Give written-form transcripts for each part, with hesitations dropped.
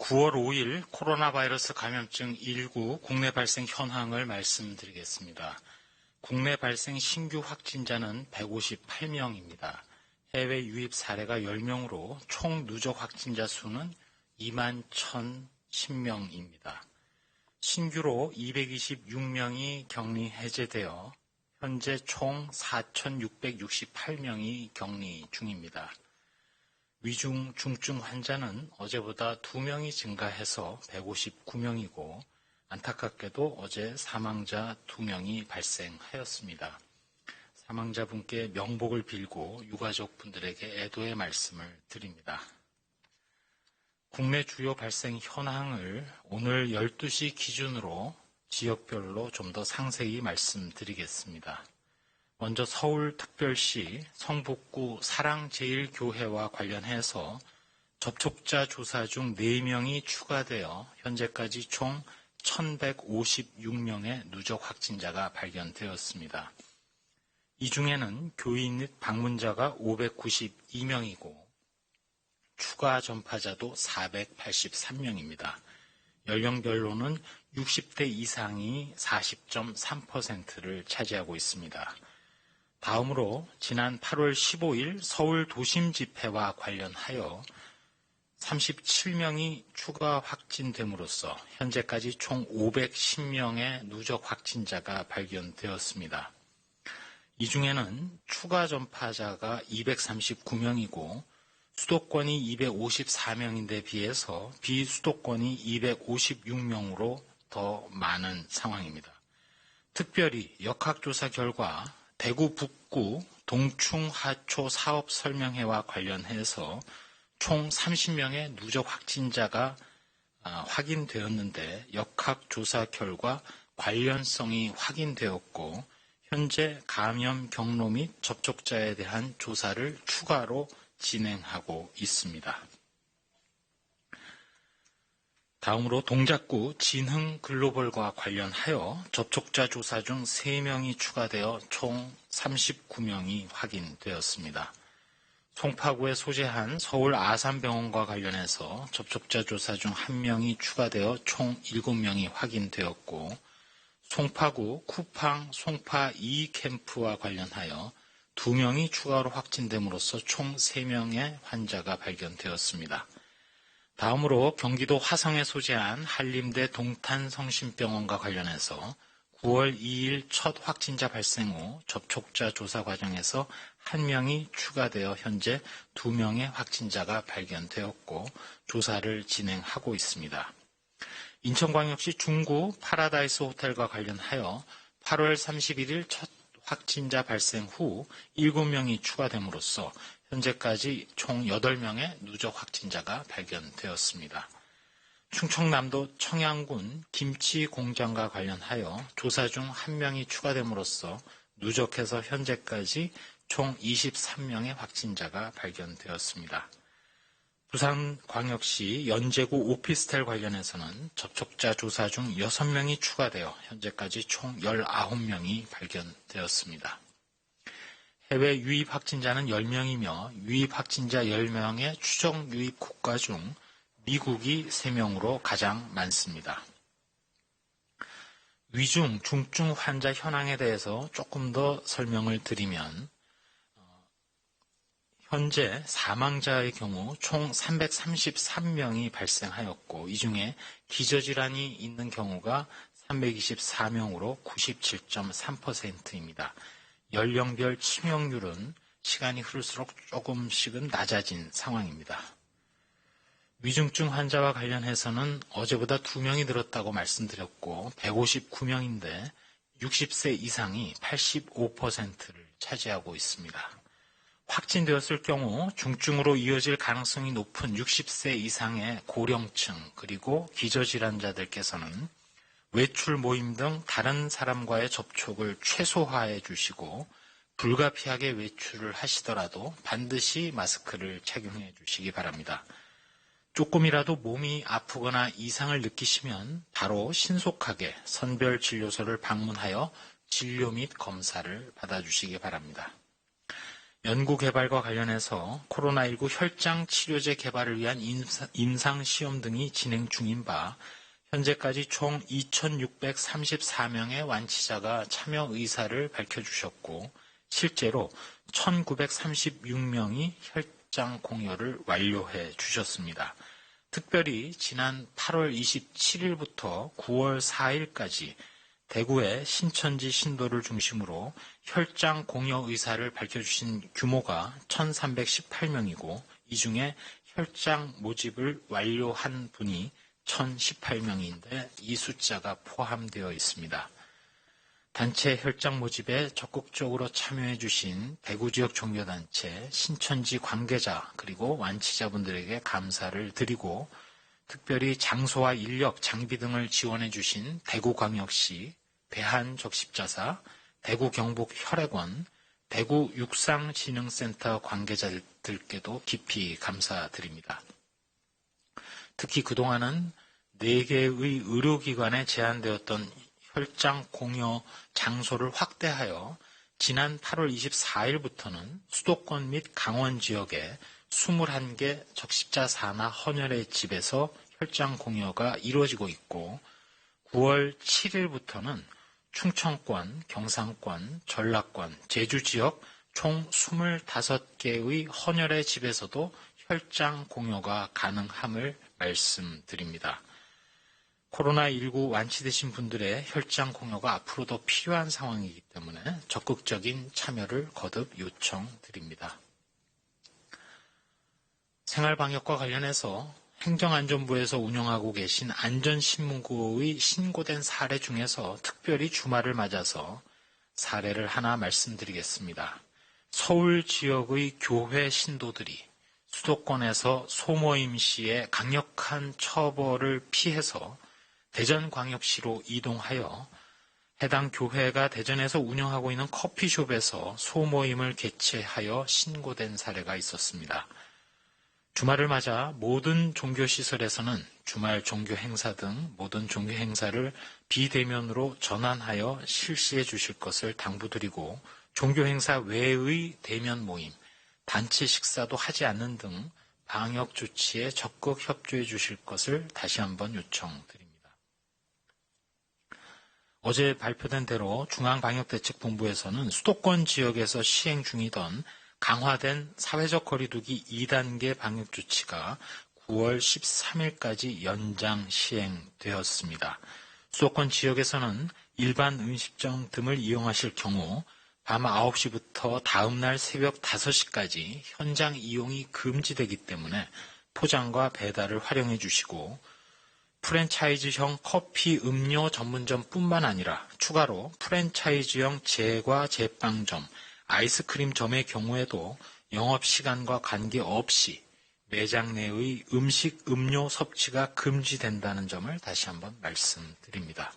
9월 5일 코로나 바이러스 감염증 19 국내 발생 현황을 말씀드리겠습니다. 국내 발생 신규 확진자는 158명입니다. 해외 유입 사례가 10명으로 총 누적 확진자 수는 21,010명입니다. 신규로 226명이 격리 해제되어 현재 총 4,668명이 격리 중입니다. 위중, 중증 환자는 어제보다 2명이 증가해서 159명이고 안타깝게도 어제 사망자 2명이 발생하였습니다. 사망자분께 명복을 빌고 유가족분들에게 애도의 말씀을 드립니다. 국내 주요 발생 현황을 오늘 12시 기준으로 지역별로 좀 더 상세히 말씀드리겠습니다. 먼저 서울특별시 성북구 사랑제일교회와 관련해서 접촉자 조사 중 4명이 추가되어 현재까지 총 1,156명의 누적 확진자가 발견되었습니다. 이 중에는 교인 및 방문자가 592명이고 추가 전파자도 483명입니다. 연령별로는 60대 이상이 40.3%를 차지하고 있습니다. 다음으로 지난 8월 15일 서울 도심 집회와 관련하여 37명이 추가 확진됨으로써 현재까지 총 510명의 누적 확진자가 발견되었습니다. 이 중에는 추가 전파자가 239명이고 수도권이 254명인데 비해서 비수도권이 256명으로 더 많은 상황입니다. 특별히 역학조사 결과 대구 북구 동충하초 사업 설명회와 관련해서 총 30명의 누적 확진자가 확인되었는데 역학조사 결과 관련성이 확인되었고 현재 감염 경로 및 접촉자에 대한 조사를 추가로 진행하고 있습니다. 다음으로 동작구 진흥글로벌과 관련하여 접촉자 조사 중 3명이 추가되어 총 39명이 확인되었습니다. 송파구에 소재한 서울 아산병원과 관련해서 접촉자 조사 중 1명이 추가되어 총 7명이 확인되었고 송파구 쿠팡 송파 2캠프와 관련하여 2명이 추가로 확진됨으로써 총 3명의 환자가 발견되었습니다. 다음으로 경기도 화성에 소재한 한림대 동탄성심병원과 관련해서 9월 2일 첫 확진자 발생 후 접촉자 조사 과정에서 1명이 추가되어 현재 2명의 확진자가 발견되었고 조사를 진행하고 있습니다. 인천광역시 중구 파라다이스 호텔과 관련하여 8월 31일 첫 확진자 발생 후 7명이 추가됨으로써 현재까지 총 8명의 누적 확진자가 발견되었습니다. 충청남도 청양군 김치 공장과 관련하여 조사 중 1명이 추가됨으로써 누적해서 현재까지 총 23명의 확진자가 발견되었습니다. 부산광역시 연제구 오피스텔 관련해서는 접촉자 조사 중 6명이 추가되어 현재까지 총 19명이 발견되었습니다. 해외 유입 확진자는 10명이며 유입 확진자 10명의 추정 유입 국가 중 미국이 3명으로 가장 많습니다. 위중, 중증 환자 현황에 대해서 조금 더 설명을 드리면 현재 사망자의 경우 총 333명이 발생하였고 이 중에 기저질환이 있는 경우가 324명으로 97.3%입니다. 연령별 치명률은 시간이 흐를수록 조금씩은 낮아진 상황입니다. 위중증 환자와 관련해서는 어제보다 2명이 늘었다고 말씀드렸고 159명인데 60세 이상이 85%를 차지하고 있습니다. 확진되었을 경우 중증으로 이어질 가능성이 높은 60세 이상의 고령층 그리고 기저질환자들께서는 외출 모임 등 다른 사람과의 접촉을 최소화해 주시고 불가피하게 외출을 하시더라도 반드시 마스크를 착용해 주시기 바랍니다. 조금이라도 몸이 아프거나 이상을 느끼시면 바로 신속하게 선별진료소를 방문하여 진료 및 검사를 받아주시기 바랍니다. 연구개발과 관련해서 코로나19 혈장 치료제 개발을 위한 임상시험 등이 진행 중인 바 현재까지 총 2,634명의 완치자가 참여 의사를 밝혀주셨고 실제로 1,936명이 혈장 공여를 완료해 주셨습니다. 특별히 지난 8월 27일부터 9월 4일까지 대구의 신천지 신도를 중심으로 혈장 공여 의사를 밝혀주신 규모가 1,318명이고 이 중에 혈장 모집을 완료한 분이 1,018명인데 이 숫자가 포함되어 있습니다. 단체 혈장 모집에 적극적으로 참여해 주신 대구 지역 종교단체, 신천지 관계자 그리고 완치자분들에게 감사를 드리고 특별히 장소와 인력, 장비 등을 지원해 주신 대구광역시, 대한적십자사, 대구경북혈액원, 대구육상진흥센터 관계자들께도 깊이 감사드립니다. 특히 그동안은 4개의 의료기관에 제한되었던 혈장 공여 장소를 확대하여 지난 8월 24일부터는 수도권 및 강원 지역에 21개 적십자사나 헌혈의 집에서 혈장 공여가 이루어지고 있고 9월 7일부터는 충청권, 경상권, 전라권, 제주 지역 총 25개의 헌혈의 집에서도 혈장 공여가 가능함을 말씀드립니다. 코로나19 완치되신 분들의 혈장 공여가 앞으로도 필요한 상황이기 때문에 적극적인 참여를 거듭 요청드립니다. 생활방역과 관련해서 행정안전부에서 운영하고 계신 안전신문고의 신고된 사례 중에서 특별히 주말을 맞아서 사례를 하나 말씀드리겠습니다. 서울 지역의 교회 신도들이 수도권에서 소모임 시의 강력한 처벌을 피해서 대전광역시로 이동하여 해당 교회가 대전에서 운영하고 있는 커피숍에서 소모임을 개최하여 신고된 사례가 있었습니다. 주말을 맞아 모든 종교시설에서는 주말 종교행사 등 모든 종교행사를 비대면으로 전환하여 실시해 주실 것을 당부드리고 종교행사 외의 대면 모임, 단체 식사도 하지 않는 등 방역 조치에 적극 협조해 주실 것을 다시 한번 요청드립니다. 어제 발표된 대로 중앙방역대책본부에서는 수도권 지역에서 시행 중이던 강화된 사회적 거리두기 2단계 방역조치가 9월 13일까지 연장 시행되었습니다. 수도권 지역에서는 일반 음식점 등을 이용하실 경우 밤 9시부터 다음날 새벽 5시까지 현장 이용이 금지되기 때문에 포장과 배달을 활용해 주시고 프랜차이즈형 커피 음료 전문점뿐만 아니라 추가로 프랜차이즈형 제과 제빵점, 아이스크림점의 경우에도 영업시간과 관계없이 매장 내의 음식, 음료 섭취가 금지된다는 점을 다시 한번 말씀드립니다.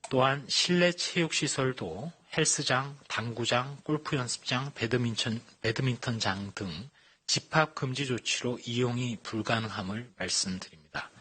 또한 실내 체육시설도 헬스장, 당구장, 골프 연습장, 배드민턴장 등 집합 금지 조치로 이용이 불가능함을 말씀드립니다.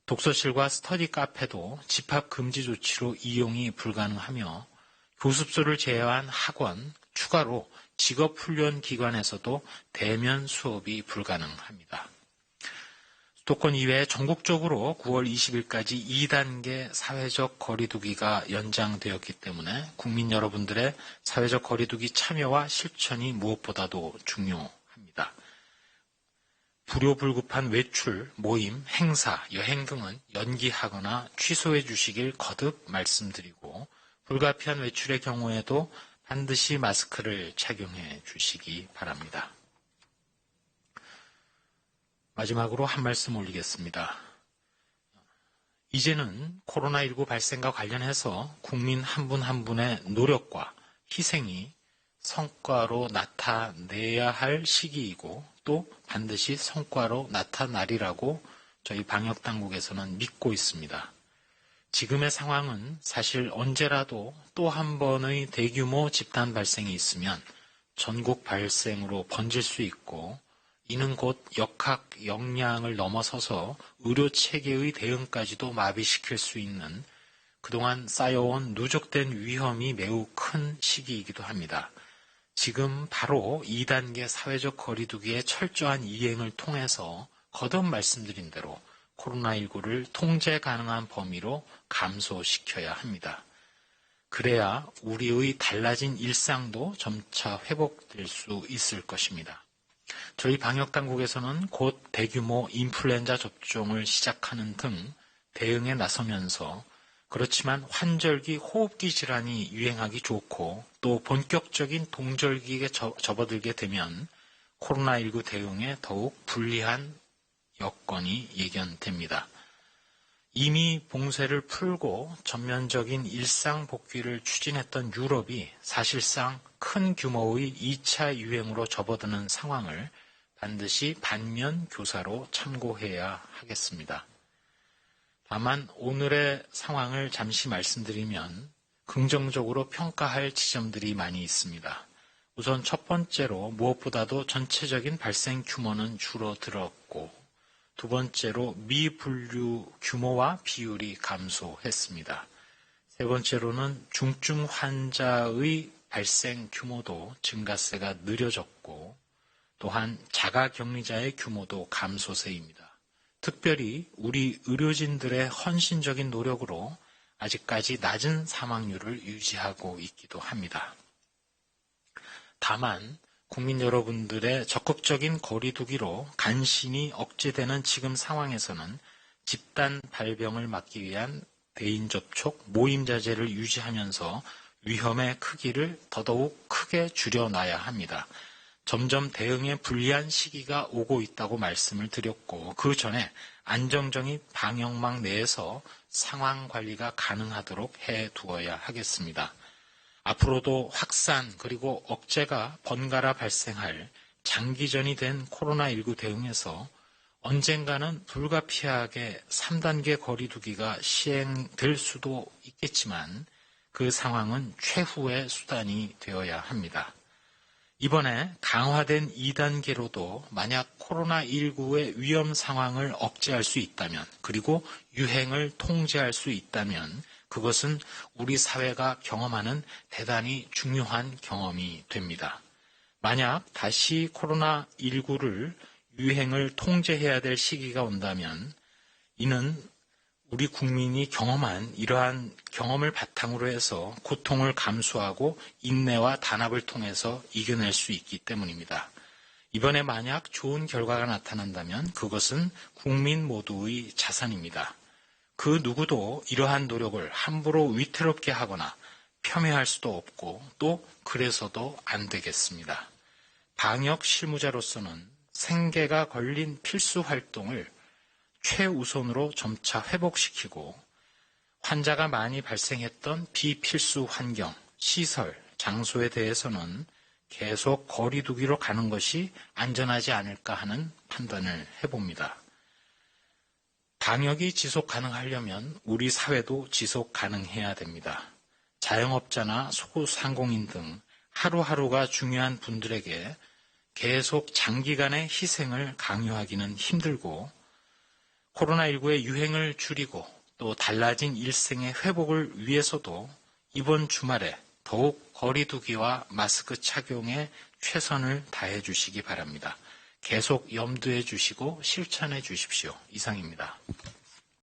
독서실과 스터디 카페도 집합 금지 조치로 이용이 불가능하며 교습소를 제외한 학원, 추가로 직업훈련 기관에서도 대면 수업이 불가능합니다. 수도권 이외에 전국적으로 9월 20일까지 2단계 사회적 거리두기가 연장되었기 때문에 국민 여러분들의 사회적 거리두기 참여와 실천이 무엇보다도 중요합니다. 불효불급한 외출, 모임, 행사, 여행 등은 연기하거나 취소해 주시길 거듭 말씀드리고 불가피한 외출의 경우에도 반드시 마스크를 착용해 주시기 바랍니다. 마지막으로 한 말씀 올리겠습니다. 이제는 코로나19 발생과 관련해서 국민 한 분 한 분의 노력과 희생이 성과로 나타내야 할 시기이고 또 반드시 성과로 나타나리라고 저희 방역당국에서는 믿고 있습니다. 지금의 상황은 사실 언제라도 또 한 번의 대규모 집단 발생이 있으면 전국 발생으로 번질 수 있고 이는 곧 역학 역량을 넘어서서 의료체계의 대응까지도 마비시킬 수 있는 그동안 쌓여온 누적된 위험이 매우 큰 시기이기도 합니다. 지금 바로 2단계 사회적 거리두기의 철저한 이행을 통해서 거듭 말씀드린 대로 코로나19를 통제 가능한 범위로 감소시켜야 합니다. 그래야 우리의 달라진 일상도 점차 회복될 수 있을 것입니다. 저희 방역당국에서는 곧 대규모 인플루엔자 접종을 시작하는 등 대응에 나서면서 그렇지만 환절기 호흡기 질환이 유행하기 좋고 또 본격적인 동절기에 접어들게 되면 코로나19 대응에 더욱 불리한 여건이 예견됩니다. 이미 봉쇄를 풀고 전면적인 일상 복귀를 추진했던 유럽이 사실상 큰 규모의 2차 유행으로 접어드는 상황을 반드시 반면 교사로 참고해야 하겠습니다. 다만 오늘의 상황을 잠시 말씀드리면 긍정적으로 평가할 지점들이 많이 있습니다. 우선 첫 번째로 무엇보다도 전체적인 발생 규모는 줄어들었고 두 번째로 미분류 규모와 비율이 감소했습니다. 세 번째로는 중증 환자의 발생 규모도 증가세가 느려졌고 또한 자가격리자의 규모도 감소세입니다. 특별히 우리 의료진들의 헌신적인 노력으로 아직까지 낮은 사망률을 유지하고 있기도 합니다. 다만 국민 여러분들의 적극적인 거리두기로 간신히 억제되는 지금 상황에서는 집단 발병을 막기 위한 대인 접촉, 모임 자제를 유지하면서 위험의 크기를 더더욱 크게 줄여놔야 합니다. 점점 대응에 불리한 시기가 오고 있다고 말씀을 드렸고 그 전에 안정적인 방역망 내에서 상황 관리가 가능하도록 해두어야 하겠습니다. 앞으로도 확산 그리고 억제가 번갈아 발생할 장기전이 된 코로나19 대응에서 언젠가는 불가피하게 3단계 거리두기가 시행될 수도 있겠지만 그 상황은 최후의 수단이 되어야 합니다. 이번에 강화된 2단계로도 만약 코로나19의 위험 상황을 억제할 수 있다면 그리고 유행을 통제할 수 있다면 그것은 우리 사회가 경험하는 대단히 중요한 경험이 됩니다. 만약 다시 코로나19를 유행을 통제해야 될 시기가 온다면 이는 우리 국민이 경험한 이러한 경험을 바탕으로 해서 고통을 감수하고 인내와 단합을 통해서 이겨낼 수 있기 때문입니다. 이번에 만약 좋은 결과가 나타난다면 그것은 국민 모두의 자산입니다. 그 누구도 이러한 노력을 함부로 위태롭게 하거나 폄훼할 수도 없고 또 그래서도 안 되겠습니다. 방역 실무자로서는 생계가 걸린 필수 활동을 최우선으로 점차 회복시키고 환자가 많이 발생했던 비필수 환경, 시설, 장소에 대해서는 계속 거리두기로 가는 것이 안전하지 않을까 하는 판단을 해봅니다. 방역이 지속 가능하려면 우리 사회도 지속 가능해야 됩니다. 자영업자나 소상공인 등 하루하루가 중요한 분들에게 계속 장기간의 희생을 강요하기는 힘들고 코로나19의 유행을 줄이고 또 달라진 일생의 회복을 위해서도 이번 주말에 더욱 거리두기와 마스크 착용에 최선을 다해 주시기 바랍니다. 계속 염두해 주시고 실천해 주십시오. 이상입니다.